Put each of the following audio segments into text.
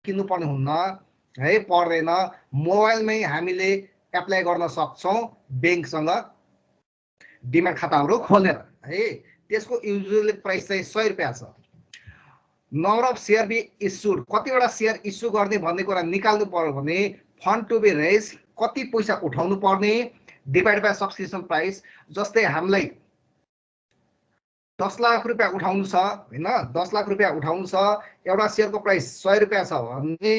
किन्नुपर्ने हुन्न है, पर्दैन। मोबाइलमै हामीले एप्लाई गर्न सक्छौँ ब्याङ्कसँग डिम्याट खाताहरू खोलेर है। त्यसको युजुअली प्राइस चाहिँ 100 रुपियाँ छ। Number of share be issued, कतिवटा सेयर इस्यु गर्ने भन्ने कुरा निकाल्नु पर्यो भने फन्ड टु बी रेज, कति पैसा उठाउनु पर्ने डिभाइड बाई सब्सक्रिप्सन प्राइस। जस्तै हामीलाई 10 लाख रुपियाँ उठाउनु छ हैन, 10 लाख रुपियाँ उठाउनु छ, एउटा सेयरको प्राइस 100 रुपियाँ छ भने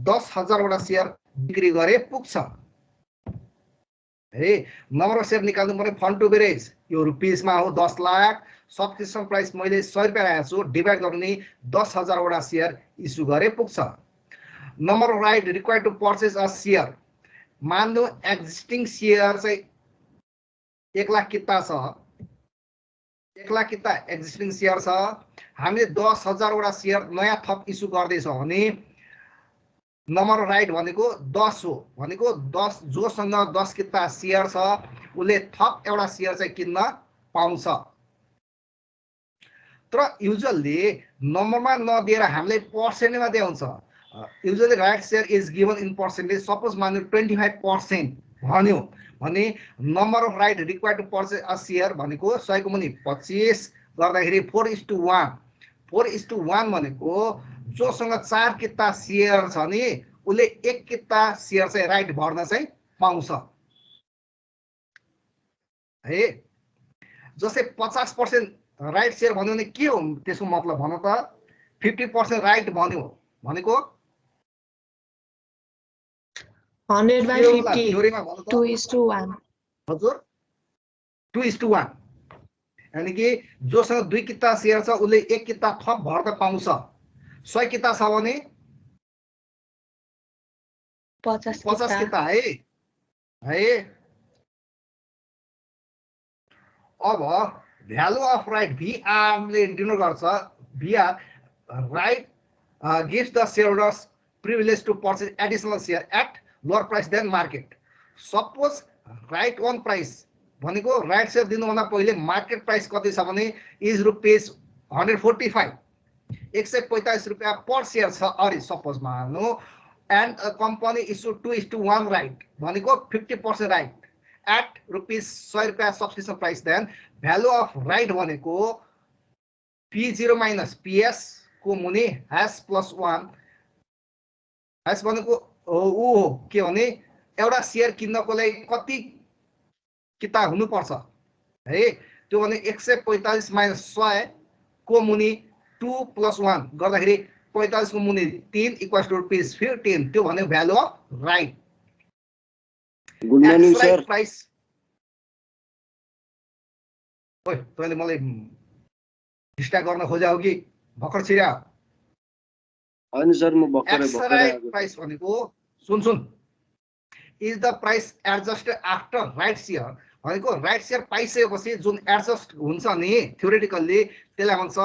10,000 वटा सेयर बिक्री गरे पुग्छ है। नम्बर अफ सेयर निकाल्नु पर्ने फन्ड टु बी रेज, यो रुपिसमा हो 10 लाख, सब्सक्रिप्सन प्राइस मैले 100 रुपियाँ राखेको छु, डिभाइड गर्ने 10,000 वटा सेयर इस्यु गरे पुग्छ। Number of right required to purchase a share, मान लो एक्जिस्टिङ सेयर चाहिँ 1 लाख किता छ, 1 लाख किता एक्जिस्टिङ सेयर छ, हामीले 10,000 वटा सेयर नयाँ थप इस्यु गर्दैछौँ भने नम्बर अफ राइट भनेको 10 हो, भनेको 10 जोसँग 10 किता सेयर छ उसले थप एउटा सेयर चाहिँ किन्न पाउँछ। तर युजुअली नम्बरमा नदिएर हामीले पर्सेन्टमा दिन्छ। Usually right share is given in percentage. Suppose मान्यो 25% भन्यो भने number of right required to purchase a share भनेको 100 को मुनि 25 गर्दाखेरि 4:1, 4:1 भनेको जोसँग 4 किता सेयर छ नि उसले 1 किता सेयर चाहिँ राइट भर्न चाहिँ पाउँछ है। जस्तै 50% राइट सेयर भन्यो भने के हो त्यसको मतलब भन त? 50% राइट भन्यो भनेको 100/50 2:1 हजुर 2:1, यानी कि जोसँग 2 किता सेयर छ उसले 1 किता थप भर्न पाउँछ। 100 किता छ भने 50 किता है। अब भ्यालु अफ राइट VR ले डिनोट गर्छ। VR right gives the shareholders privilege to purchase additional share at lower price than market. Suppose right one price भनेको राइट सेयर दिनुभन्दा पहिले मार्केट प्राइस कति छ भने इज रुपिस 145, 145 रुपियाँ पर सेयर छ अरे सपोज मान्नु, and a company issue 2:1 right भनेको 50% राइट एट रुपिस 100 रुपियाँ subscription price. Then value of right भनेको P0 माइनस PS को मुनि #+1, # भनेको ऊ हो के भने एउटा सेयर किन्नको लागि कति किता हुनुपर्छ है, त्यो भने 145 माइनस 100 को मुनि 2+1 गर्दाखेरि 45 को मुनि 3 इक्वल्स टु रुपिस 15, त्यो भने value of right. Good morning sir. Price ओइ तैँले मलाई डिस्ट्र्याक्ट गर्न खोज्या हो कि भर्खर छिर्या? हैन सर म भर्खरै प्राइस भनेको सुन is the price adjusted after right share भनेको राइट सेयर पाइसकेपछि जुन एडजस्ट हुन्छ नि थ्योरेटिकल्ली त्यसलाई भन्छ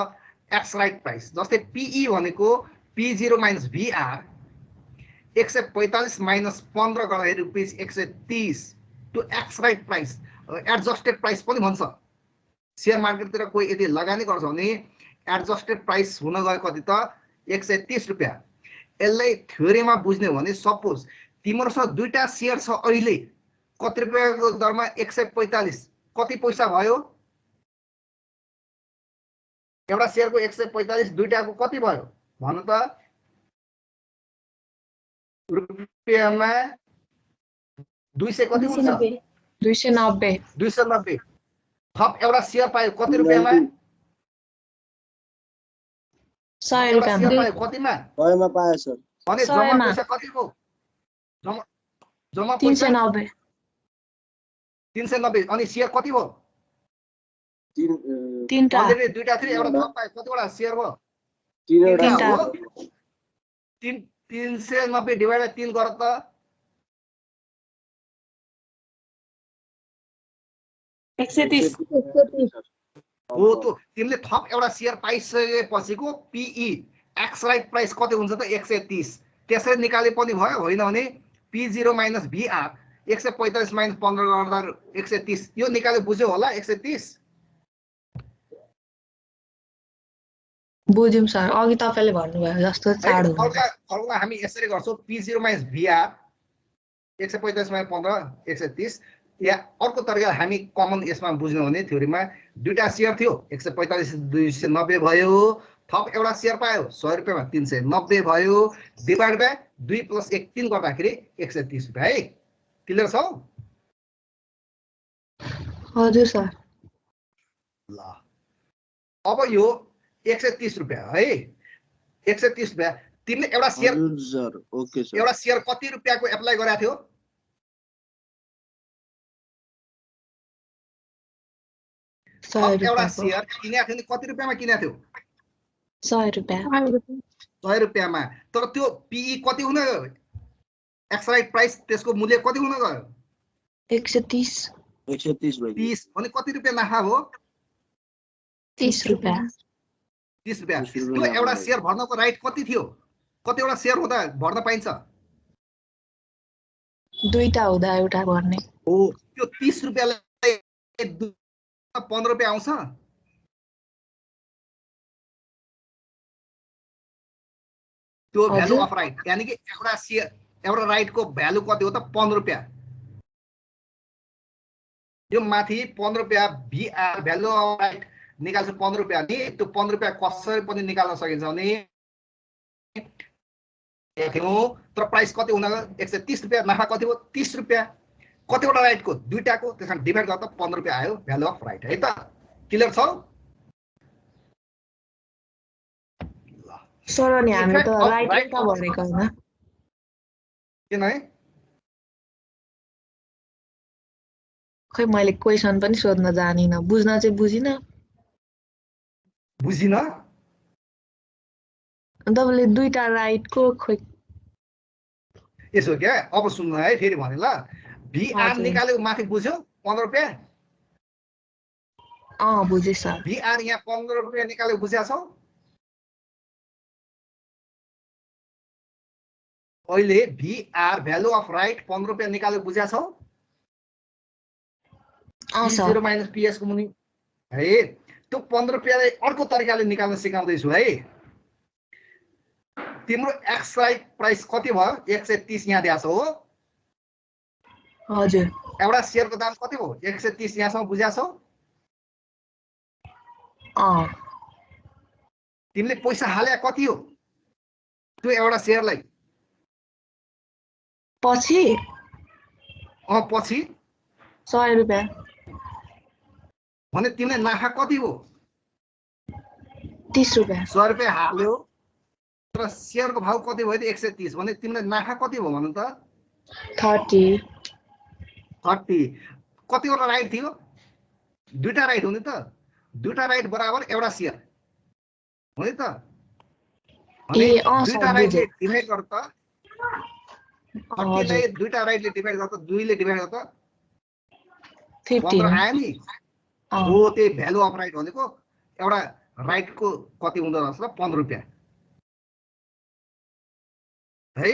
एक्स राइट प्राइस। जस्तै PE भनेको P0 माइनस VR 145 माइनस 15 गर्दाखेरि रुपिस 130, त्यो x right price adjusted price पनि भन्छ। सेयर मार्केटतिर कोही यदि लगानी गर्छ भने एडजस्टेड प्राइस हुन गयो कति त 130 रुपियाँ। यसलाई थ्योरीमा बुझ्ने हो भने सपोज तिमीहरूसँग दुईटा सेयर छ अहिले कति रुपियाँको दरमा 145, कति पैसा भयो? एउटा सेयरको 145, दुईटाको कति भयो भन त? रुपियाँमा 200 कति हुन्छ? 290 थप एउटा सेयर पायो कति रुपियाँमा? 100 रुपियाँमा पायो कतिमा? 100 मा पाए सर। भने जम्मा पैसा कतिको? जम्मा पैसा 390 390 अनि सेयर कति भयो? तीनटा अलरेडी दुईटा थियो, एउटा थप पायो, कतिवटा सेयर भयो? तीनवटा। 390 डिवाइड बाइ 3 गर त 130 हो। त तिमीले थप एउटा सेयर पाइसकेपछिको PE एक्स राइट प्राइस कति हुन्छ त? 130। त्यसरी निकाले पनि भयो, होइन भने P0 माइनस VR 145 माइनस 15 गर्दा 130, यो निकाले बुझ्यो होला? 130 बुझ्यौँ सर अघि तपाईले भन्नुभयो जस्तो चाँडो हुन्छ फर्मुला हामी यसरी गर्छौँ P0 माइनस VR 145 माइनस 15 130 या अर्को तरिका हामी कमन यसमा बुझ्नु भने थ्योरीमा दुईटा शेयर थियो 145 290 भयो थप एउटा शेयर पायो 100 रुपैयाँमा 390 भयो डिभाइड बाइ 2 + 1 3 गर्दाखेरि 130 रुपैयाँ है क्लियर छ हजुर सर ल अब यो 130 रुपैयाँ है 130 रुपैयाँ तिमीले एउटा शेयर हजुर सर ओके सर एउटा शेयर कति रुपैयाँको एप्लाई गरेको थियो एउटा शेयर किनेको थियो नि कति रुपैयाँमा किनेको थियो 100 रुपैयाँ 100 रुपैयाँमा तर त्यो पीई कति हुन गयो एक्स राइट प्राइस त्यसको मूल्य कति हुन गयो 130 130 भयो 30 भने कति रुपैयाँ नाफा हो 30 रुपैयाँ 30 रुपैयाँ त्यो एउटा शेयर भर्नको राइट कति थियो कतिवटा शेयर हुँदा भर्न पाइन्छ दुईटा हुँदा एउटा भर्ने हो त्यो 30 रुपैयाँलाई 15 रुपैयाँ आउँछ त्यो भ्यालु अफ राइट यानी कि एउटा शेयर एउटा राइटको भ्यालु कति हो त 15 रुपैयाँ यो माथि 15 रुपैयाँ VR भ्यालु अफ राइट निकाल्छ 15 रुपैयाँ नि त्यो 15 रुपैयाँ कसरी पनि निकाल्न सकिन्छ भने तर प्राइस कति हुन गयो 130 रुपैयाँ नाफा कति हो 30 रुपैयाँ कतिवटा राइटको दुईटाको त्यसमा डिभाइड गर्दा 15 रुपैयाँ आयो भ्यालु अफ राइट है त क्लियर छ सर अनि हामी त राइट का भरेको हैन किन है खै मैले क्वेशन पनि सोध्न जानिन बुझ्न चाहिँ बुझिन बुझिन तपाईले दुईटा राइटको खोइ यसो क्या अब सुन्नु है फेरि भने ल VR निकालेको माथि बुझ्यो 15 रुपैयाँ बुझे सर VR यहाँ 15 रुपैयाँ निकालेको बुझ्या छौ अहिले VR भ्यालु अफ राइट 15 रुपैयाँ निकालेको बुझ्या छौ P0 माइनस PS को मुनि है त्यो 15 रुपैयाँलाई अर्को तरिकाले निकाल्न सिकाउँदैछु है तिम्रो एक्स राइट प्राइस कति भयो 130 यहाँ दिएको छ हो हजुर एउटा शेयरको दाम कति भयो 130 यहाँसम्म बुझ्या छौ तिमीले पैसा हाले कति हो त्यो एउटा शेयरलाई पछि पछि 100 रुपैयाँ भने तिमीले नाफा कति हो 30 रुपैयाँ 100 रुपैयाँ हाल्यो तर शेयरको भाउ कति भयो त 130 भने तिमीले नाफा कति भयो भन्नु त 30 कतिवटा राइट थियो दुईटा राइट हो नि त दुईटा राइट बराबर एउटा शेयर हो नि त भने दुईटा राइटले डिभाइड गर्दा 30 लाई दुईटा राइटले डिभाइड गर्दा 2 ले डिभाइड गर्दा 15 आयो नि हो त्यही भ्यालु अफ राइट भनेको एउटा राइटको कति हुँदो रहेछ ल 15 रुपैयाँ है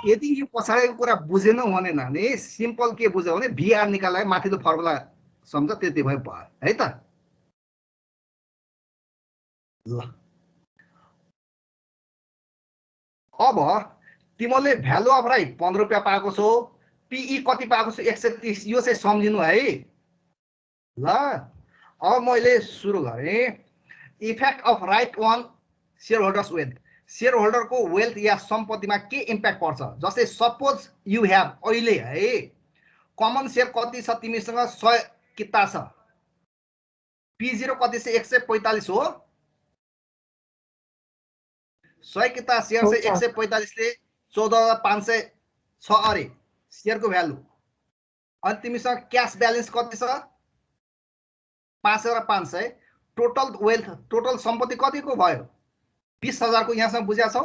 यदि यो पछाडिको कुरा बुझेनौ भने नानी सिम्पल के बुझ्यौ भने VR निकाल्दा माथिल्लो फर्मुला सम्झ त्यति भए भयो है त ल अब तिमीले भ्यालु अफ राइट 15 रुपैयाँ पाएको छौ PE कति पाएको छु 130 यो चाहिँ सम्झिनु है ल अब मैले सुरु गरे effect of right on shareholders wealth shareholder को वेल्थ या सम्पत्तिमा के इम्प्याक्ट पर्छ जस्तै सपोज यु हैव अहिले है कमन शेयर कति छ तिमीसँग 100 किता छ P0 कति छ 145 हो 100 किता शेयर चाहिँ 145 ले 14500 छ अरे शेयर को भ्यालु अनि तिमीसँग क्याश ब्यालेन्स कति छ 5,500 टोटल वेल्थ टोटल सम्पत्ति कतिको भयो 20,000 को यहाँसम्म बुझ्या छौ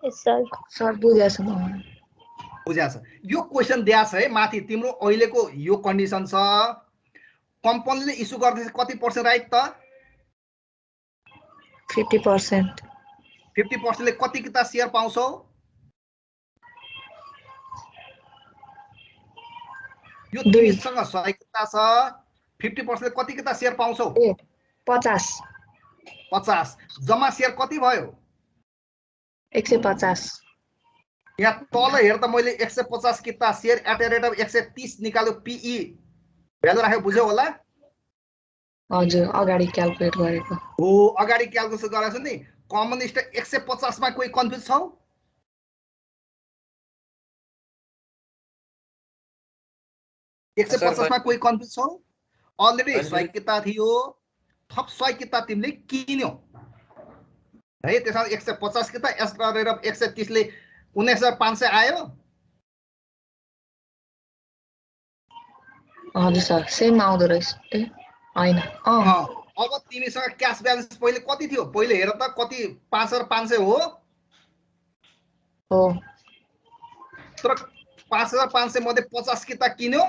सर बुझ्या छ बुझ्या छ यो क्वेशन दिया छ है माथि तिम्रो अहिलेको यो कन्डिसन छ कम्पनीले इस्यु गर्दैछ कति पर्सेन्ट राइट त 50% 50% ले कति किता शेयर पाउँछौ यो तिमीसँग 100 किता छ 50% कति किता शेयर पाउँछौ? ए 50 50। जम्मा शेयर कति भयो? 150 यहाँ तल हेर त मैले 150 किता शेयर एट रेट अफ 130 निकाल्यो पीई भ्यालु राख्यो बुझ्यौ होला? हजुर अगाडि क्याल्कुलेट गरेको हो अगाडि क्याल्कुलेसन गरेको छ नि। कमन स्टक 150 मा कोही कन्फ्युज छौ? सर 150 मा कोही कन्फ्युज छौ? अलरेडी हजुर। 100 किता थियो, थप 100 किता तिमीले किन्यौ है। त्यसमा 150 किता एस गरेर 130 ले 19500 आयो। हजुर सर सेम आउँदो रहेछ ए हैन अब तिमीसँग क्याश ब्यालेन्स पहिले कति थियो? पहिले हेर त कति 5500 हो। हो तर 5500 मध्ये 50 किता किन्यौ।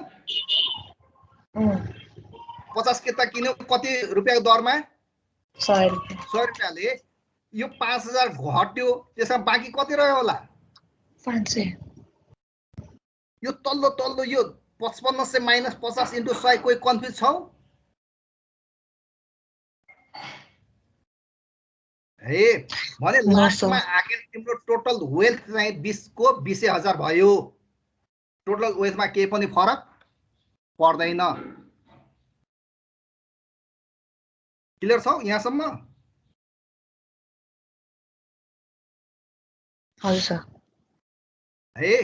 50 किता किन्यौ कति रुपैयाँको दरमा? 100 रुपैयाँ 100 रुपैयाँले यो 5000 घट्यो। त्यसमा बाँकी कति रह्यो होला? 500 यो तल्लो तल्लो यो 5500 माइनस 50 इन्टु 100 कोही कन्फ्युज छौ? हे भने लास्टमा आखिर तिम्रो टोटल वेल्थ चाहिँ 20 को 20000 भयो। टोटल वेल्थमा केही पनि फरक पर्दैन। क्लियर छौ यहाँसम्म? हजुर सर है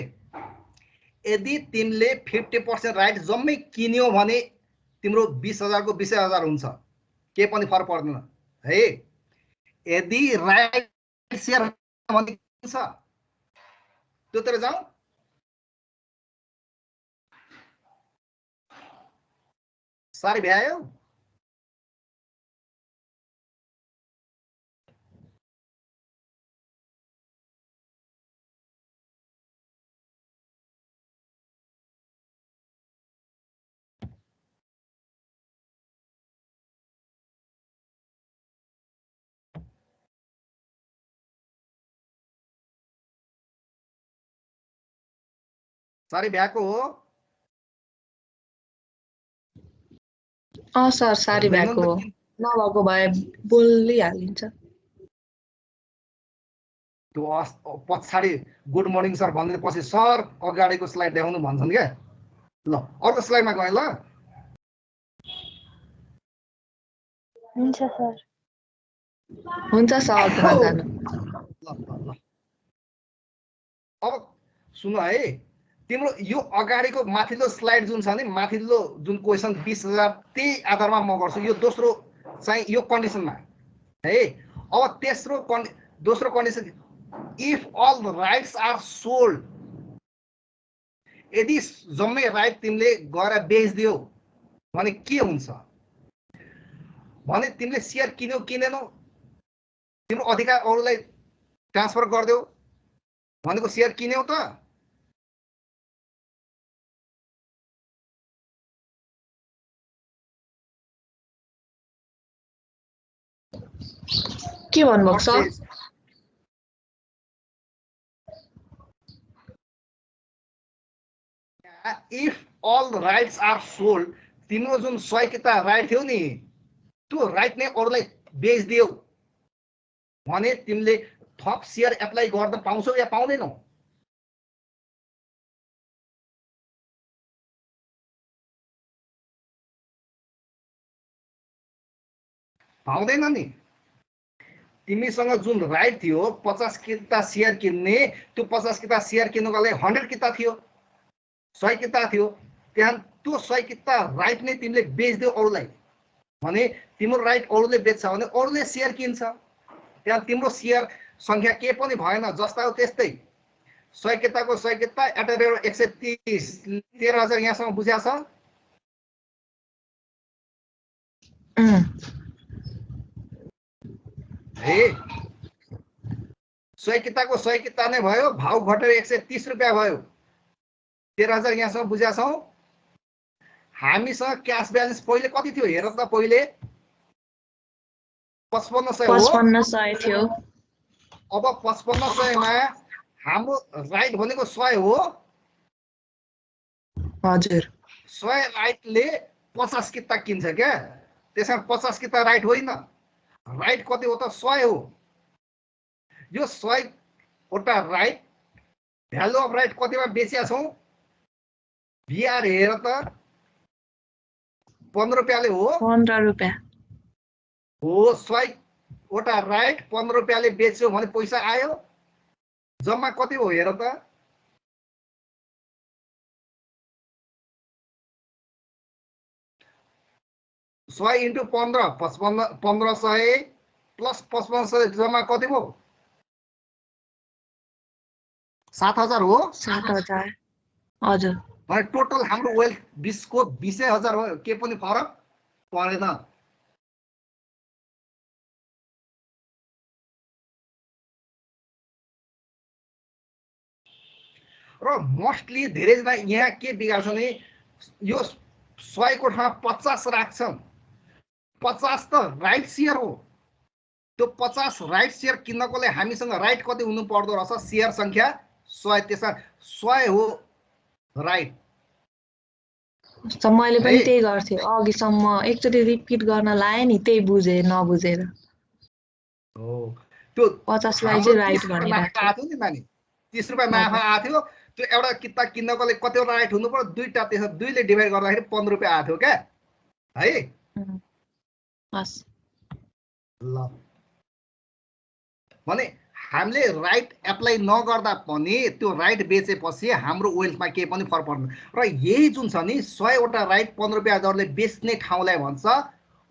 यदि तिमीले 50% राइट जम्मै किन्यौ भने तिम्रो 20000 को 20000 हुन्छ। केही पनि फरक पर्दैन है। यदि राइट शेयर भने छ त्योतिर जाउँ। सारी भ्यायो? सारी भ्याएको हो? सर सारी भ्याएको हो। नभएको भए बोलिहालिन्छ। त्यो पछाडि गुड मर्निङ सर भन्दै पछि सर अगाडिको स्लाइड देखाउनु भन्छन् क्या। ल अर्को स्लाइडमा गएँ ल। हुन्छ सर हुन्छ सर अर्कोमा जानु। ल अब सुन है, तिम्रो यो अगाडिको माथिल्लो स्लाइड जुन छ नि, माथिल्लो जुन क्वेसन 20000 त्यही आधारमा म गर्छु। यो दोस्रो चाहिँ यो कन्डिसनमा है। अब दोस्रो condition if all rights are sold, यदि जम्मै राइट तिमीले गएर बेच्दियौ भने के हुन्छ भने तिमीले शेयर किन्यौ किनेनौ, तिम्रो अधिकार अरूलाई ट्रान्सफर गर्दियौ भनेको शेयर किन्यौ त? के भन्नुभएको sir? If all rights are sold, तिम्रो जुन 100 किता राइट थियो नि त्यो राइट नै अरूलाई बेच्दियौ भने तिमीले थप शेयर एप्लाई गर्न पाउँछौ या पाउँदैनौ? पाउँदैन नि। तिमीसँग जुन राइट थियो 50 किता शेयर किन्ने, त्यो 50 किता शेयर किन्नुको लागि 100 किता थियो, 100 किता थियो। त्यहाँ त्यो 100 किता राइट नै तिमीले बेच्दियौ अरूलाई भने तिम्रो राइट अरूले बेच्छ भने अरूले शेयर किन्छ। त्यहाँ तिम्रो शेयर संख्या के पनि भएन, जस्ता हो त्यस्तै। 100 किताको 100 किता एट रेट 130 13000 यहाँसम्म बुझ्या छ? है 100 किताको 100 किता नै भयो, भाउ घटेर 130 रुपैयाँ भयो। 13000 यहाँसम्म बुझ्या छौ? हामीसँग क्याश ब्यालेन्स पहिले कति थियो हेर त? पहिले 5500 हो। 5500 थियो। अब 5500 मा हाम्रो राइट भनेको 100 हो। हजुर 100 राइटले 50 किता किन्छ क्या, त्यसमा 50 किता राइट होइन, राइट कति हो त 100 हो। यो 100 वटा राइट भ्यालु अफ राइट कतिमा बेचिया छौँ बिआर हेर त 15 रुपियाँले हो 15 रुपियाँ हो 100 वटा राइट 15 रुपियाँले बेच्यो भने पैसा आयो, जम्मा कति हो हेर त 100 into 15 1500 प्लस 5500 जम्मा कति भयो 7000 हो 7000 हजुर। भने टोटल हाम्रो वेल्थ 20 को 20000 हो, के पनि फरक परेन। र मोस्टली धेरैजना यहाँ के बिगार्छ भने यो 100 को ठाउँमा 50 राख्छन्, 50 त राइट सेयर हो, त्यो 50 राइट सेयर किन्नकोले हामीसँग राइट कति हुनु पर्दो रहेछ सेयर संख्या 100, त्यसमा 100 हो राइट। मैले पनि त्यही गर्थे अघिसम्म, एकचोटि रिपिट गर्न लाए नि त्यही बुझे नबुझेर हो त्यो 50 लाई चाहिँ राइट 30 भनेर रुपियाँ आएको थियो नि नानी, 30 रुपियाँ नाफा आएको थियो, त्यो एउटा किता किन्नकोले कतिवटा राइट हुनु पर्यो, दुईटा, त्यसमा 2 ले डिभाइड गर्दाखेरि 15 रुपियाँ आएको थियो क्या है। हस् ल भने हामीले राइट एप्लाई नगर्दा पनि त्यो राइट बेचेपछि हाम्रो वेल्थमा केही पनि फरक पर्दैन। र यही जुन छ नि 100 वटा राइट 15 रुपियाँ दरले बेच्ने ठाउँलाई भन्छ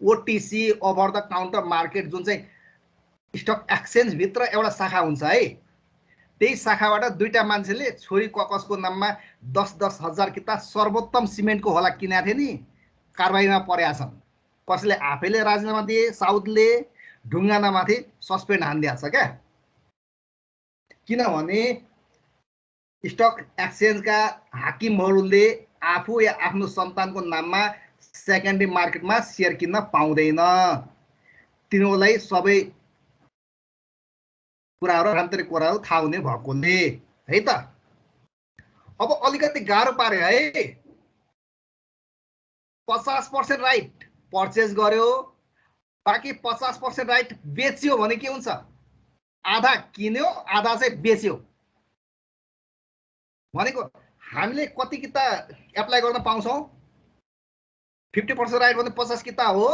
OTC over the counter market, जुन चाहिँ स्टक एक्सचेन्ज भित्र एउटा शाखा हुन्छ है। त्यही शाखाबाट दुईटा मान्छेले छोरी ककसको नाममा 10-10 हजार किता सर्वोत्तम सिमेन्टको होला किनेका थिए नि, कारबाहीमा परेका छन्। कसैले आफैले राजीनामा दिए, साउदले ढुङ्गानामाथि सस्पेन्ड हानिदिएको छ क्या, किनभने स्टक एक्सचेन्जका हाकिमहरूले आफू या आफ्नो सन्तानको नाममा सेकेन्डरी मार्केटमा सेयर किन्न पाउँदैन। तिनीहरूलाई सबै कुराहरू आन्तरिक कुराहरू थाहा हुने भएकोले है त। अब अलिकति गाह्रो पार्यो है, 50% राइट पर्चेज गर्यो, बाँकी 50% राइट बेच्यो भने के हुन्छ, आधा किन्यो आधा चाहिँ बेच्यो भनेको हामीले कति किता एप्लाई गर्न पाउँछौँ 50% राइट भने 50 किता हो,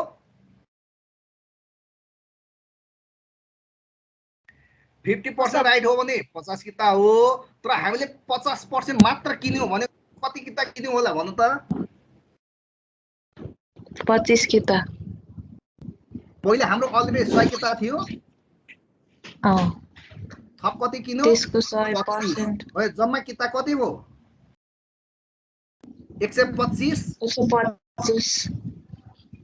50% राइट हो भने 50 किता हो, तर हामीले 50% मात्र किन्यौँ भने कति किता किन्यौँ होला भन्नु त 25 किता। पहिले हाम्रो अलरेडी 100 किता थियो, थप कति किन्यौ त्यसको 100% है, जम्मा किता कति भयो 125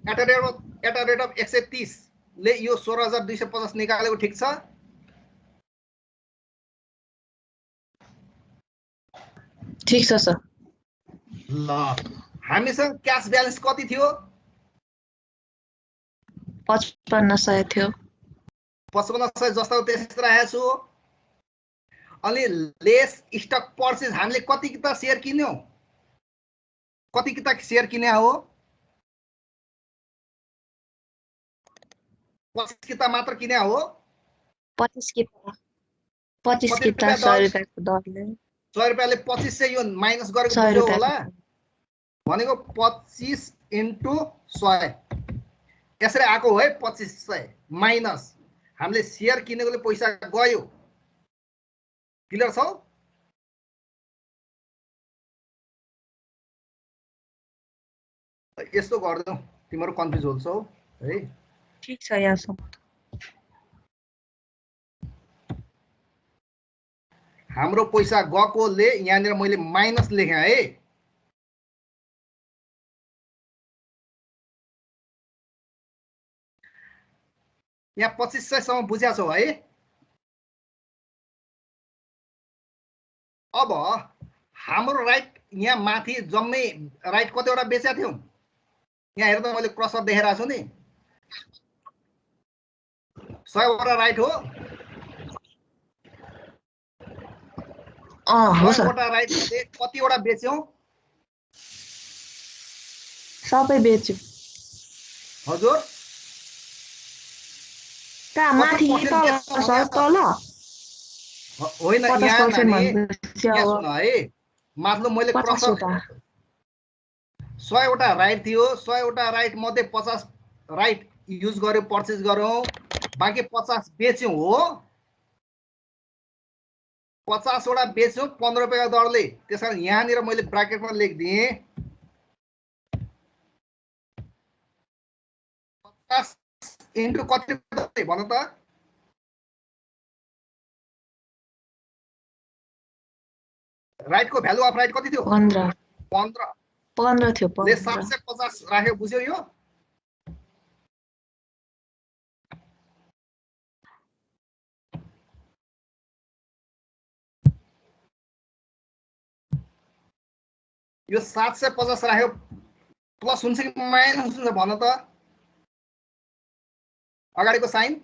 एट अ रेट अफ 130 ले यो 16250 निकालेको ठिक छ। ठीक छ सर। ल हामीसँग क्याश ब्यालेन्स कति थियो 5500 थियो, 5500 जस्तो त्यस्तो राखेको छु। अनि लेस स्टक पर्चेज हामीले कति किता सेयर किन्यौ, कति किता सेयर किन्या हो 25 किता मात्र किन्या हो, 25 किता 100 रुपियाँको दरले 100 रुपियाँले 25 चाहिँ यो माइनस गरेको 100 बुझ्यौ होला रुपियाँ भनेको 25 into 100 यसरी आएको है 2500 माइनस हामीले सेयर किनेकोले पैसा गयो। क्लियर छ? यस्तो गर्दै तिम्रो कन्फ्युज हुन्छौ है। ठीक छ यहाँसम्म। हाम्रो पैसा गएकोले यहाँनिर मैले माइनस लेखेँ है। यहाँ 2500 सम्म बुझ्या छौ है। अब हाम्रो राइट यहाँ माथि जम्मै राइट कतिवटा बेचेका थियौ यहाँ हेर त मैले क्रसर देखेर छु नि 100 वटा राइट हो। हो सर। 100 वटा राइट कतिवटा बेच्यौ सबै बेच्यो हजुर कहाँ माथि कि तल सर तल होइन 50% यहाँ नानी भनेपछि यहाँ अब सुन है माथि मैले 50 वटा 100 वटा राइट थियो 100 वटा राइट मध्ये 50 राइट युज गर्यो पर्चेज गर्यो बाँकी 50 बेच्यौं हो 50 वटा बेच्यौं 15 रुपैयाँको दरले त्यसकारण यहाँनिर मैले ब्राकेटमा लेखिदिएँ 50 इन्टु कति भन त राइटको भ्यालु अफ राइट कति थियो 15 15 थियो ले 15 750 राख्यो बुझ्यो यो यो 750 राख्यो प्लस हुन्छ कि माइनस हुन्छ भन त अगाडिको साइन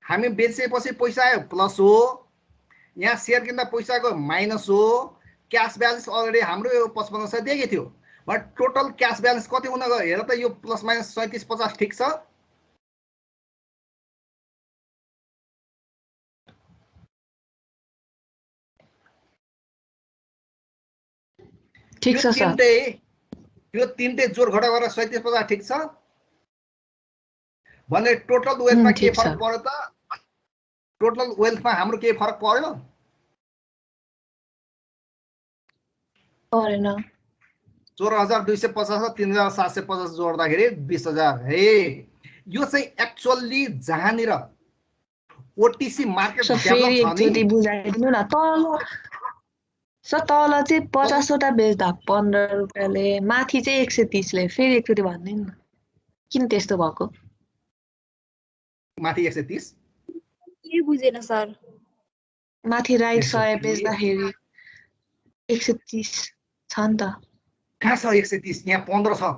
हामी बेचेपछि पैसा आयो प्लस हो यहाँ शेयर किन्दा पैसाको माइनस हो क्याश ब्यालेन्स अलरेडी हाम्रो यो 5500 दिएको थियो बट टोटल क्याश ब्यालेन्स कति हुन गयो हेर त यो प्लस माइनस 3750 ठीक छ ठीक छ सर यो तीनटै जोड घटा गरेर 3750 ठीक छ भने टोटल वेल्थमा के फरक पर्यो त टोटल वेल्थमा हाम्रो के फरक पर्यो परेन 14250 र 3750 जोड्दाखेरि 20000 हे यो चाहिँ एक्चुअली जहाँनिर ओटीसी मार्केट फेरि एकचोटि बुझाइदिनु न तल सर तल चाहिँ 50 वटा बेच्दा 15 रुपियाँले माथि चाहिँ 130 ले फेरि एकचोटि भन्दिनु न किन त्यस्तो भएको माथि 130 के बुझेन सर माथि राइट 100 बेच्दाखेरि 130 छ नि त कहाँ छ 130 यहाँ 15 छ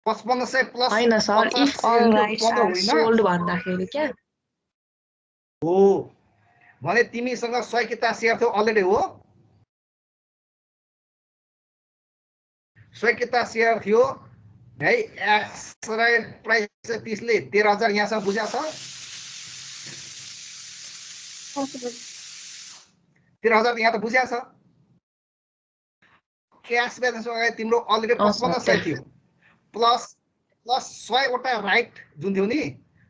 5500 प्लस हैन sir if all rights are sold भन्दाखेरि के हो भने तिमीसँग 100 किता शेयर थियो अलरेडी हो 100 किता शेयर थियो है प्राइस 30 ले 13000 यहाँसँग बुझ्या छ 13000 यहाँ त बुझ्या छ क्याश ब्यालेन्स अगाडि तिम्रो अलरेडी 5500 थियो प्लस 100 वटा राइट जुन थियो नि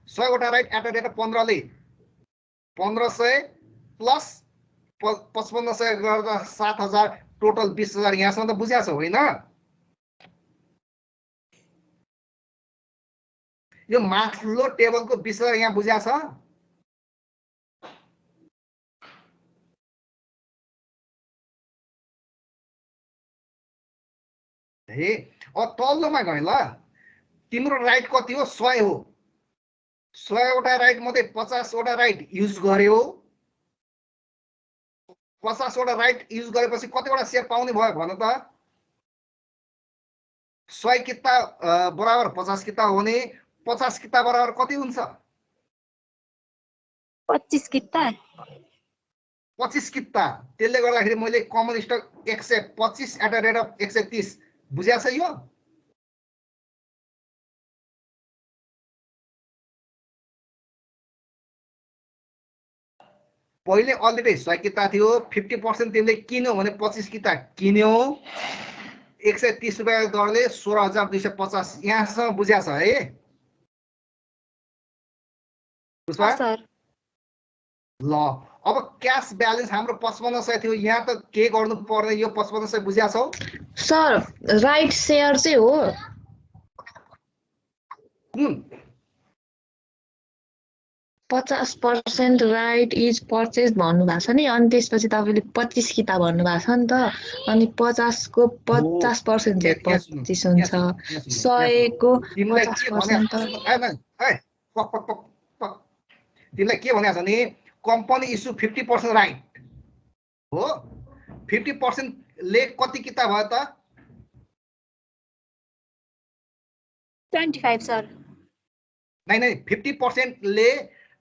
100 वटा राइट एट डेट 15 ले 1500 प्लस 5500 गर्दा 7000 टोटल 20000 यहाँसम्म त बुझ्या छ होइन यो माथिल्लो टेबलको 20000 यहाँ बुझ्या छ हे तल्लोमा गए ल तिम्रो राइट कति हो 100 हो 100 वटा राइट मध्ये 50 वटा राइट युज गर्यो 50 वटा राइट युज गरेपछि कतिवटा शेयर पाउने भयो भन त 100 किता बराबर 50 किता हुने 50 किता बराबर कति हुन्छ 25 किता 25 किता त्यसले गर्दाखेरि मैले common stock 125 at the rate of 130 बुझ्या छ यो पहिले अलरेडी 100 किता थियो 50% तिमीले किन्यौ भने 25 किता किन्यौ 130 रुपैयाँको दरले 16250 यहाँसम्म बुझ्या छ है पुष्पा सर ल अब क्याश ब्यालेन्स हाम्रो 5500 थियो यहाँ त के गर्नु पर्ने यो 5500 बुझ्या छौ सर राइट शेयर चाहिँ हो 50% राइट इज पर्चेज भन्नुभएको छ नि अनि त्यसपछि तपाईँले 25 किता भन्नुभएको छ नि त अनि 50 को 50% चाहिँ 25 हुन्छ 100 को 50% तिमीलाई के भनेको छ नि कम्पनी इस्यु 50% राइट हो 50% ले कति किता भयो त 25 सर नै 50% ले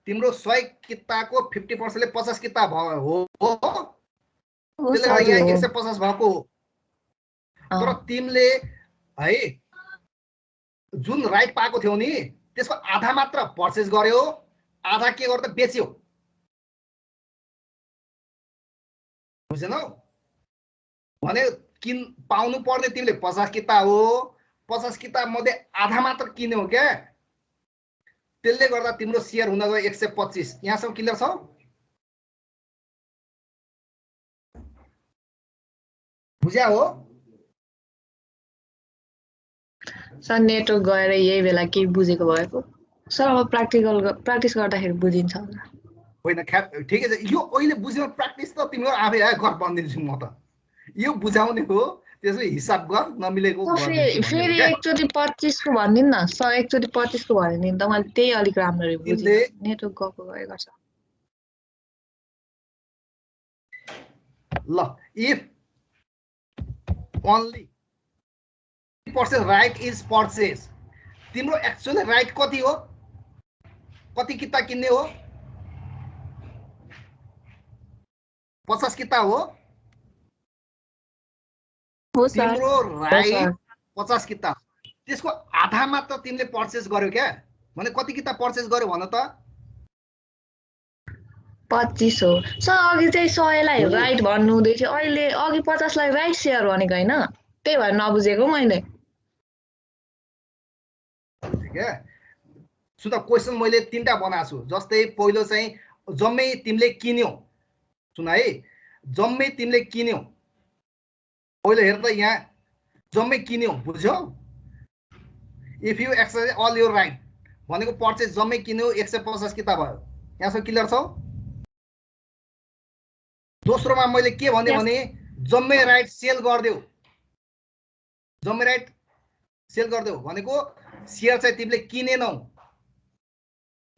तिम्रो 100 किताको 50% ले 50 किता भयो हो हो त्यसले सर गर्दा यहाँ हजुर हो 150 भएको हो तर अँ, तिमीले है जुन राइट पाएको थियौ नि त्यसको आधा मात्र पर्चेज गर्यो आधा के गर्दा बेच्यो बुझेनौ भने किन पाउनु पर्ने तिमीले 50 किताब हो 50 किताब मध्ये आधा मात्र किन्यौ क्या त्यसले गर्दा तिम्रो शेयर हुन गयो 125 यहाँसम्म क्लियर छ बुझ्या हो सर नेटवर्क गएर यही बेला केही बुझेको भएको सर अब प्र्याक्टिस गर्दाखेरि बुझिन्छ होला होइन ठिकै छ यो अहिले बुझ्यो प्र्याक्टिस त तिम्रो आफै घर बनिदिन्छु म त यो बुझाउने हो त्यसो हिसाब गर नमिलेको फेरि एकचोटि 25 को भनिदिनु न सर एकचोटि 25 को भनिदिनु त मैले त्यही अलिक राम्ररी बुझिनँ नेटवर्क गएको गए गर्छ ल if only percent right is purchase तिम्रो एक्चुअली राइट कति हो कति किताब किन्ने हो 50 किताब हो सर तिम्रो राइट 50 किताब त्यसको आधा मात्र तिमीले पर्चेज गर्यो क्या भने कति किताब पर्चेज गर्यो भन त 25 हो सर अघि चाहिँ 100 लाई राइट भन्नु हुँदै थियो अहिले अघि 50 लाई राइट सेयर भनेको हैन त्यही भएर नबुझेको मैले क्या सुन क्वेसन मैले 3टा बनाएको छु जस्तै पहिलो चाहिँ जम्मै तिमीले किन्यौ सुन है जम्मै तिमीले किन्यौ पहिलो हेर त यहाँ जम्मै किन्यौ बुझ्यौ if you exercise all your right भनेको पर्चेज जम्मै किन्यौ 150 किताब भयो यहाँसम्म क्लियर छ दोस्रोमा मैले के भने भने जम्मै राइट सेल गर्देऊ जम्मै राइट सेल गर्देऊ भनेको शेयर चाहिँ तिमीले किनेनौ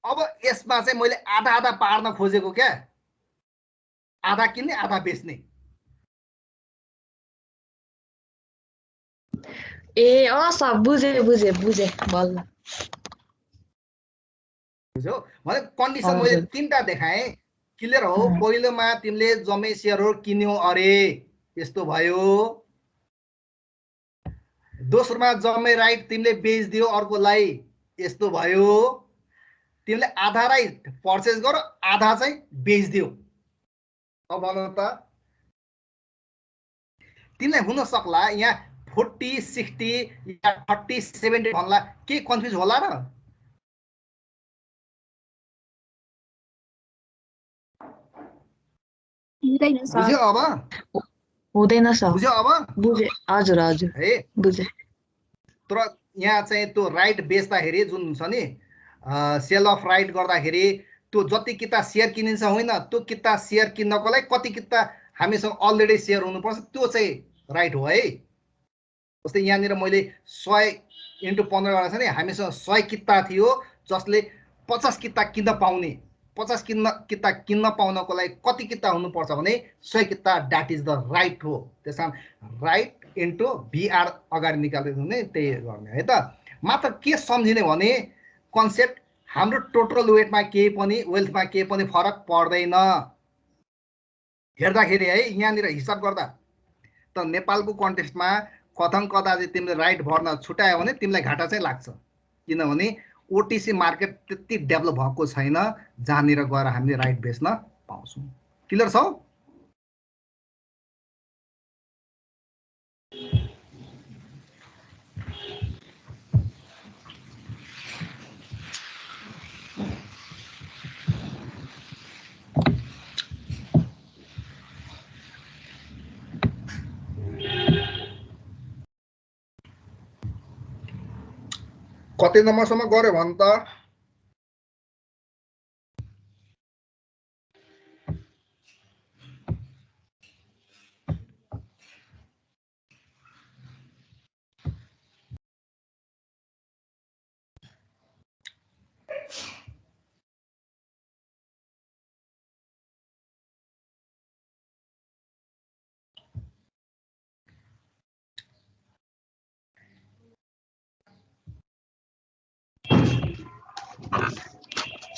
अब यसमा चाहिँ मैले आधा आधा पार्न खोजेको क्या आधा किन्ने आधा बेच्ने ए अँ सर बुझे बल्ल बुझ्यौ भने कन्डिसन मैले 3टा देखाएँ क्लियर हो पहिलोमा तिमीले जम्मै शेयरहरु किन्यौ अरे यस्तो भयो दोस्रोमा जम्मै राइट तिमीले बेच्दियौ अर्कोलाई यस्तो भयो तिमीले आधा राइट पर्चेज गर आधा चाहिँ बेच्दियौ अब भन त तिमीलाई हुन सक्ला यहाँ 40 60 या 30 70 भन्ला के कन्फ्युज होला र हुँदैन सर बुझ्यौ अब हुँदैन सर बुझ्यौ अब बुझे हजुर है बुझे तर यहाँ चाहिँ त्यो राइट बेच्दाखेरि जुन हुन्छ नि सेल अफ राइट गर्दाखेरि त्यो जति किता शेयर किनिन्छ होइन त्यो किता शेयर किन्नको लागि कति किता हामीसँग अलरेडी शेयर हुनुपर्छ त्यो चाहिँ राइट हो है जस्तै यहाँनिर मैले 100 × 15 गरेको छ नि हामीसँग 100 किता थियो जसले 50 किता किन्न पाउने 50 किता किन्न पाउनको लागि कति किता हुनुपर्छ भने 100 किता द्याट इज द राइट हो त्यसकारण राइट इन्टु भिआर अगाडि निकालेर नै त्यही गर्ने है त मात्र के सम्झिने भने कन्सेप्ट हाम्रो टोटल वेटमा केही पनि वेल्थमा केही पनि फरक पर्दैन हेर्दाखेरि है यहाँनिर हिसाब गर्दा त नेपालको कन्टेक्स्टमा कथन कदा चाहिँ तिमीले राइट भर्न छुटायो भने तिमीलाई घाटा चाहिँ लाग्छ किनभने ओटिसी मार्केट त्यति डेभलप भएको छैन जहाँनिर गएर हामीले राइट बेच्न पाउँछौँ क्लियर छ कति नम्बरसम्म गऱ्यो भन् त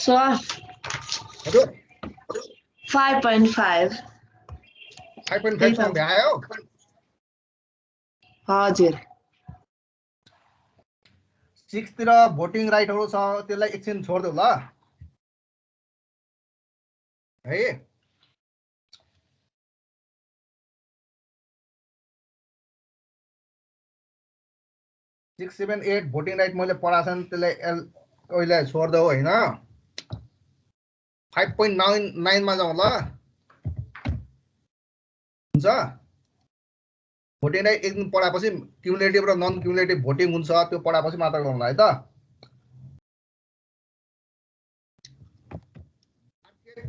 सर 5.5 5.5 सम्म भ्यायो हजुर 6 तिर भोटिङ राइटहरु छ त्यसलाई एकछिन छोड्देऊ ल है 6, 7, 8 भोटिङ राइट मैले पढाएको छ त्यसलाई ओइलाई छोड्देऊ हैन 5.9 मा जाउँ ल हुन्छ भोटिङ राइट एक दिन पढापछि क्युमुलेटिभ र नन क्युमुलेटिभ भोटिङ हुन्छ त्यो पढापछि मात्र गरौँला है त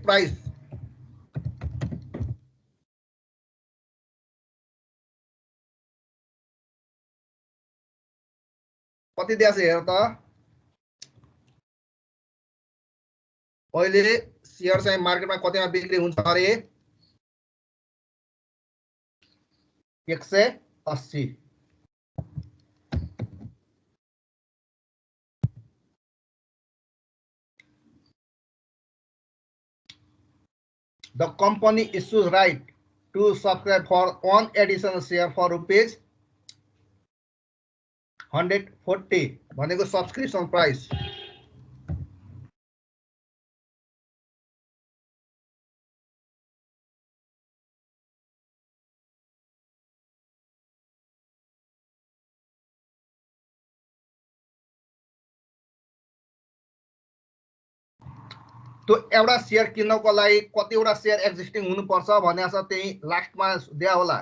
प्राइस कति दिएको छ हेर त अहिले शेयर चाहिँ मार्केटमा कतिमा बिक्री हुन्छ अरे 180 The company issues right to subscribe for one additional share for rupees 140 भनेको सब्सक्रिप्सन प्राइस त्यो एउटा शेयर किन्नको लागि कतिवटा शेयर एक्जिस्टिङ हुनुपर्छ भनेको छ त्यही लास्टमा दिया होला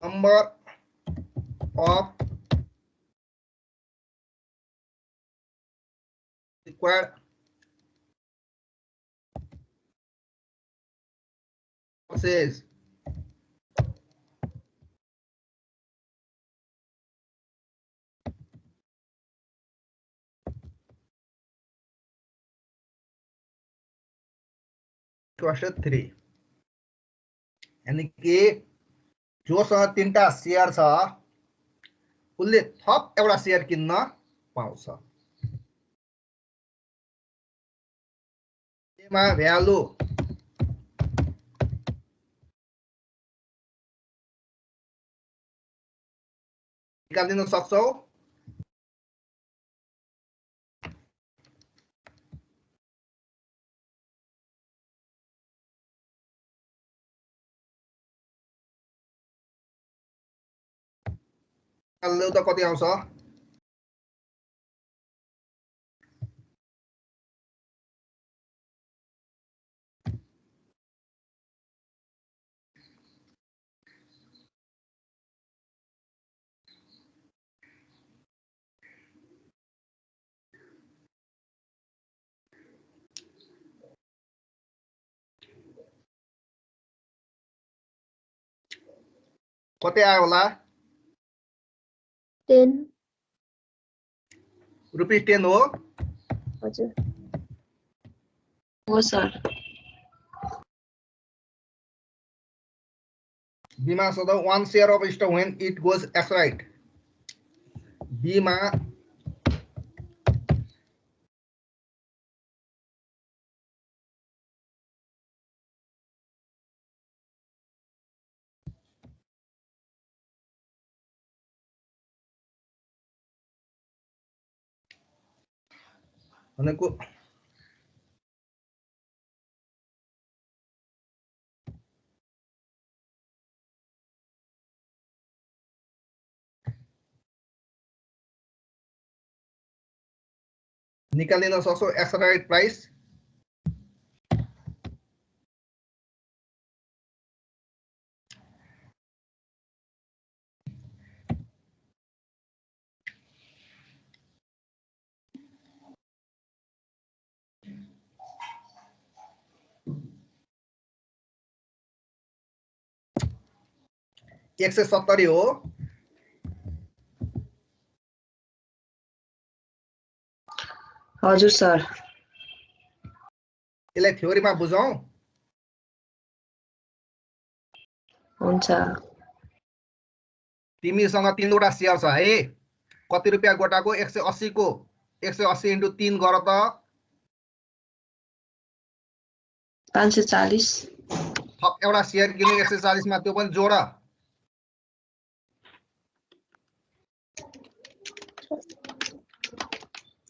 number of required says question 3 यानी कि जोसँग तीनटा शेयर छ उले थप एउटा शेयर किन्न पाउँछ एमा भ्यालु निकाल्दिन सक्छौ निकाल्नु त कति आउँछ कति आयो होला 10 रुपीस 10 हो हजुर हो सर बीमा सदा one share of stock when it goes as right बीमा भनेको निकाल्दिन सक्छौ एक्सराइट प्राइस 170 हो। हजुर सर। यसलाई थ्योरीमा बुझौं। हुन्छ। तिमीसँग 3 वटा शेयर छ है। कति रुपैयाँ गोटाको? 180 को 180 × 3 गर त 540। थप एउटा शेयर किन्नु 140 मा, त्यो पनि जोड।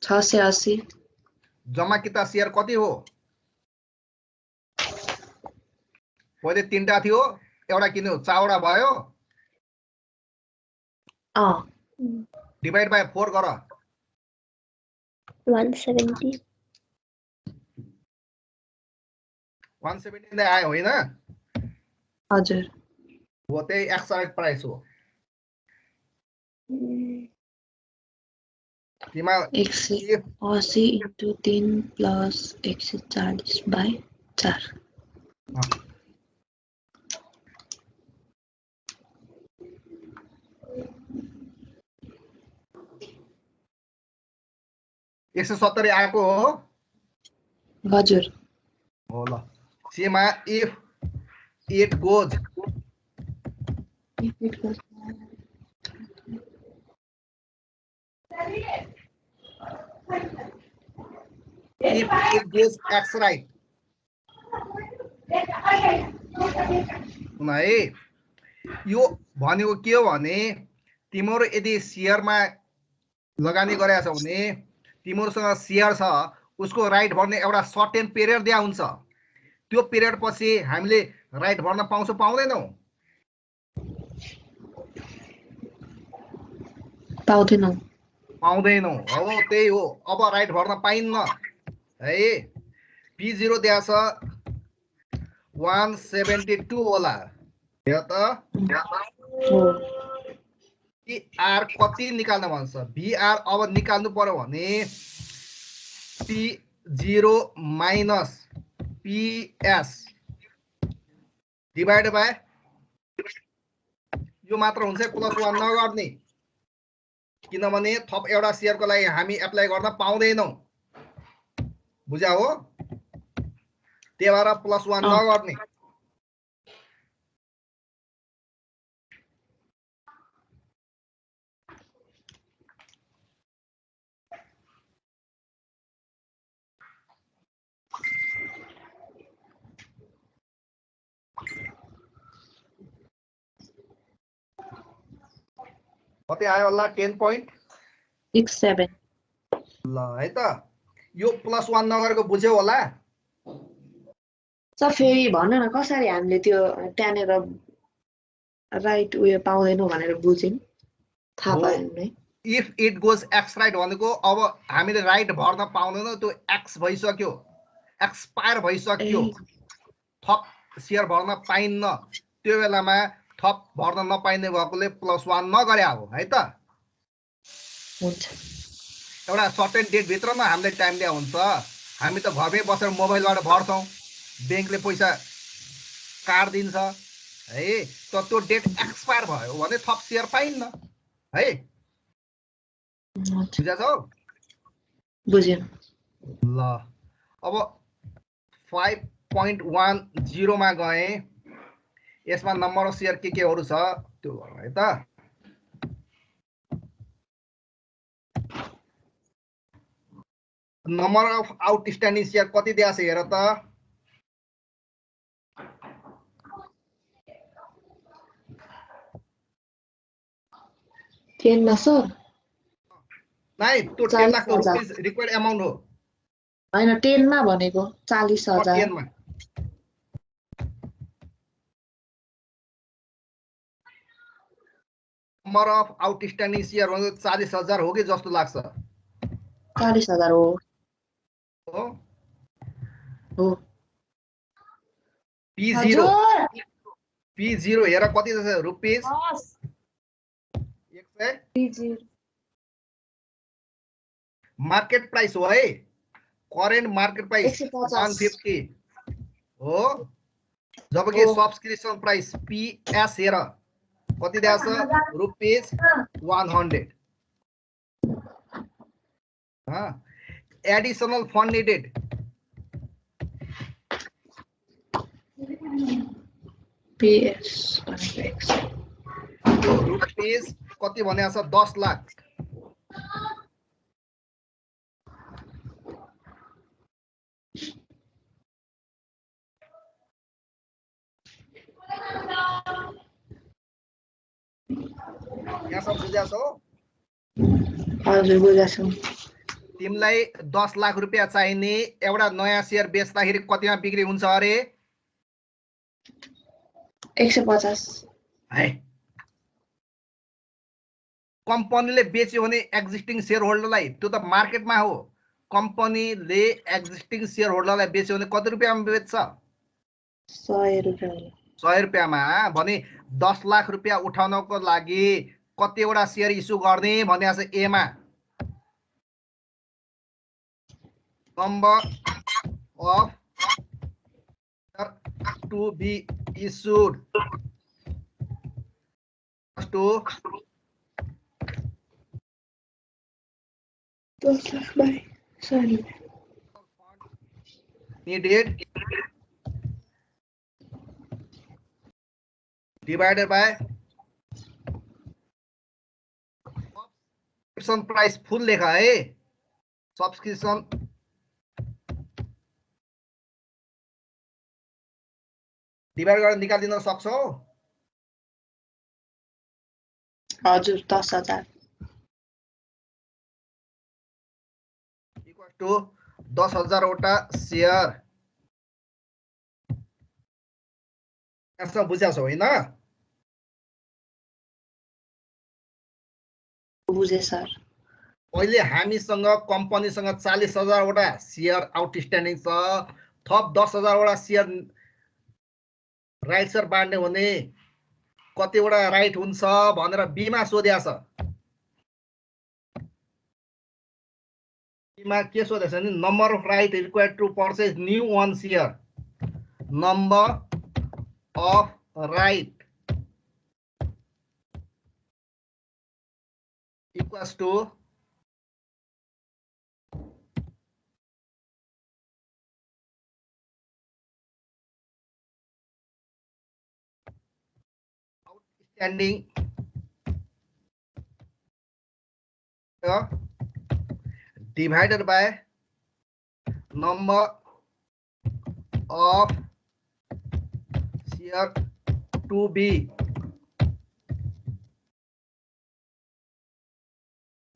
680। जम्मा किता शेयर कति हो? पहिले 3टा थियो, एउटा किन्यो, 4वटा भयो। डिभाइड बाइ 4 गर। 170। 170 नै आयो होइन? हजुर। हो, त्यही एक्सरेट प्राइस हो। तिमा 180 × 3 + 140/4। अँ, 170 आएको हो। हजुर। हो ल। Seema if it goes ex right है। यो भनेको के हो भने तिम्रो यदि शेयरमा लगानी गरेका छौ भने तिमीसँग शेयर छ, उसको राइट भर्ने एउटा सर्टेन पिरियड दिया हुन्छ। त्यो पिरियड पछि हामीले राइट भर्न पाउँछौ पाउँदैनौ? पाउँदैनौ। हो, त्यही हो। अब राइट भर्न पाइन्न है। P0 दिया छ 172 होला। हेर त VR कति निकाल्न भन्छ? VR अब निकाल्नु पर्यो भने P0 - PS डिभाइड बाइ यो मात्र हुन्छ, +1 नगर्ने, किनभने थप एउटा शेयरको लागि हामी एप्लाई गर्न पाउँदैनौ। बुझ्या हो? त्यही भएर +1 नगर्ने। कति आयो होला? 10.67 ल है त। यो +1 नगरेको बुझ्यौ होला? सर फेरि भन्नु न, कसरी हामीले त्यो त्यहाँनिर राइट उयो पाउँदैनौ भनेर बुझ्यौं? थाहा पाएन है। If it goes ex right भनेको अब हामीले राइट भर्न पाउँदैनौ, त्यो एक्स भइसक्यो, एक्सपायर भइसक्यो, थप शेयर भर्न पाइन्न। त्यो बेलामा थप भर्न नपाइने भएकोले +1 नगर्या हो है त। एउटा सर्टेन डेट भित्रमा हामीले टाइम दिया हुन्छ। हामी त घरमै बसेर मोबाइलबाट भर्छौं, ब्याङ्कले पैसा काट्दिन्छ है। त त्यो डेट एक्सपायर भयो भने थप शेयर पाइन्न है। बुझ्छौ? बुझ्यो। ल अब 5.10 मा गए। यसमा नम्बर अफ शेयर केहरू छ त्यो गरौँ है त। नम्बर अफ आउटस्ट्यान्डिङ शेयर कति दिया छ हेर त। 10 मा सर? नाइ, त्यो 10 लाख रुपैयाँ रिक्वायर्ड अमाउन्ट हो। हैन, 10 मा भनेको 40,000। 10 मा नम्बर अफ आउटस्ट्यान्डिङ शेयर भनेको 40,000 हो कि जस्तो लाग्छ? 40,000 हो। हो। P0 हेर कति छ रुपैयाँ? 100। मार्केट प्राइस हो है। करेन्ट मार्केट प्राइस 150 हो, जबकि सब्सक्रिप्सन प्राइस PS हेर कति दिएको छ rupees 100 additional fund needed PS rupees कति भनेको छ 10 लाख यहाँ सब बुझ्या छौ हजुर बुझाछु तिमीलाई 10 लाख रुपैयाँ चाहिने एउटा नयाँ शेयर बेच्दाखेरि कतिमा बिक्री हुन्छ अरे 150 है कम्पनीले बेच्यो भने एक्जिस्टिङ शेयर होल्डरलाई त्यो त मार्केटमा हो कम्पनीले एक्जिस्टिङ शेयर होल्डरलाई बेच्यो भने कति रुपैयाँमा बेच्छ 100 रुपैयाँ 100 रुपैयाँमा भने 10 लाख रुपैयाँ उठाउनको लागि कतिवटा शेयर इस्यु गर्ने भनेको छ ए मा number of to be issued to 10 lakh by 100 needed divided by subscription price full लेखा है subscription डिभाइड गरेर निकालिदिन सक्छौ हजुर 10,000 इक्वल टु 10,000 वटा शेयर यसमा बुझ्या छौ हैन बुझे सर अहिले हामीसँग कम्पनीसँग 40,000 वटा शेयर आउटस्ट्यान्डिङ छ थप 10,000 वटा शेयर राइट सर बाँड्ने भने कतिवटा राइट हुन्छ भनेर बीमा सोध्या छ बीमा के सोधेछ नि number of right required to purchase new one share number of right equals to outstanding divided by number of share to be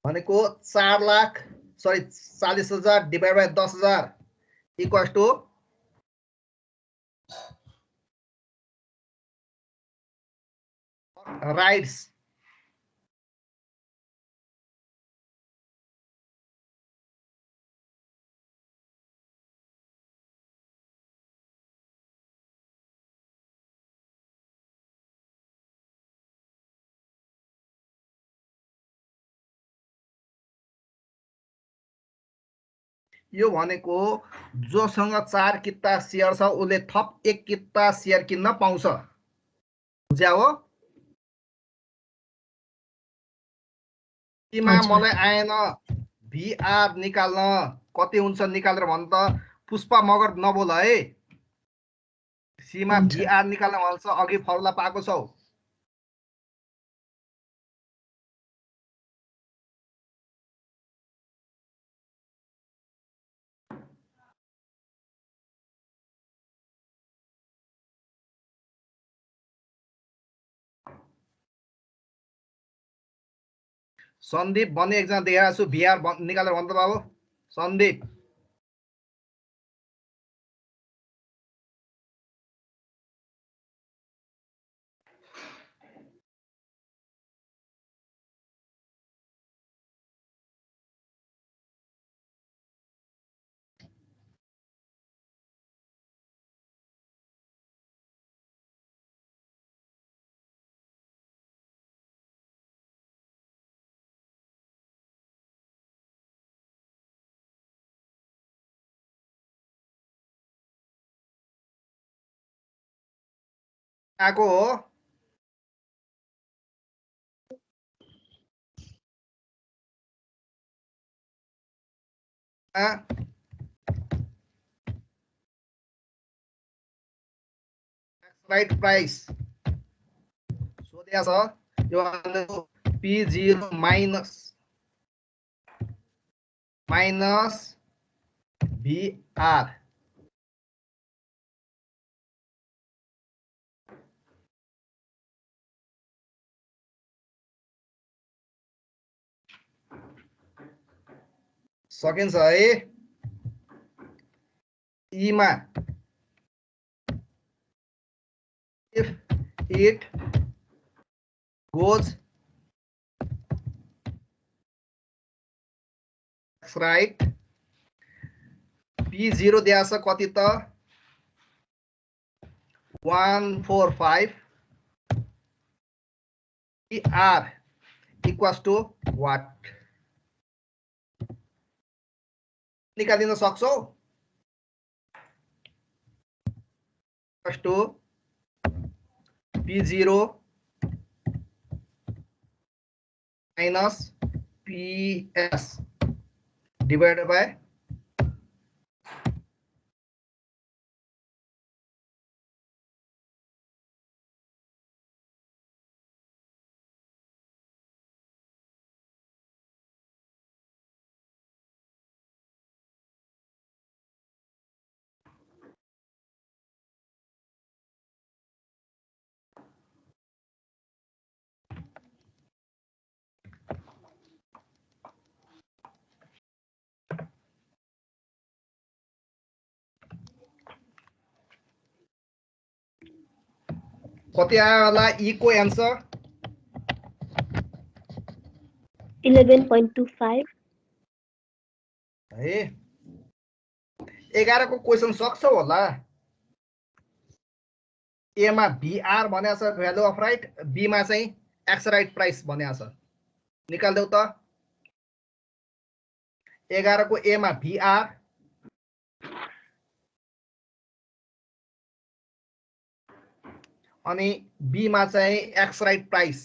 भनेको 4 लाख सरी 40,000 divide by 10,000 equals to rights यो भनेको जोसँग 4 किता शेयर छ उसले थप 1 किता शेयर किन्न पाउँछ बुझ्या हो सीमा मलाई आएन भिआर निकाल्न कति हुन्छ निकालेर भन्न त पुष्पा मगर नबोल है सीमा भिआर निकाल्न भन्छ अघि फर्मुला पाएको छौ सन्दीप भन्ने एकजना देखाएको छु भिआर निकालेर भन्छ बाबु सन्दीप आएको हो राइट प्राइस सोधेको छ यो P0 माइनस VR सकिन्छ है ईमा if it goes right P0 दिएको छ कति त 145 PR equals to what निकालिदिन सक्छौ equals to P0 minus PS divided by कति आयो होला ई को आन्सर 11.25 है 11 को क्वेशन सक्छौ होला ए मा VR भनेको छ भ्यालु अफ राइट बी मा चाहिँ एक्स राइट प्राइस भनेको छ निकाल्देऊ त 11 को ए मा VR अनि बी मा चाहिँ एक्स राइट प्राइस